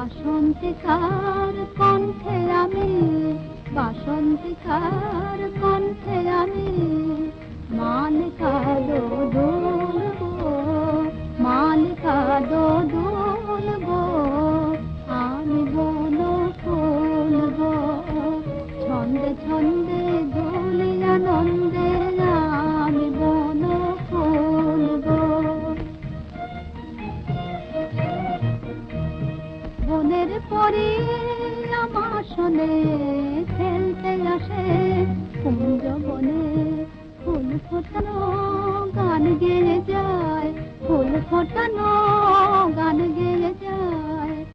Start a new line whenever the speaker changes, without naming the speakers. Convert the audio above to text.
বাসন্তিকার কণ্ঠে আমি, বাসন্তিকার কণ্ঠে আমি মালিকা দোদুলবো, মালিকা দোদুলবো, আমি বন ফুলবো, ছন্দে ছন্দে দোলে আনন্দে আমি বন ফুলবো। বনের পরে আমার শোনে খেলতে আসে কুঞ্জ বনে, ফুল ফোটানো গান গেয়ে যায়, ফুল ফোটানো গান গেয়ে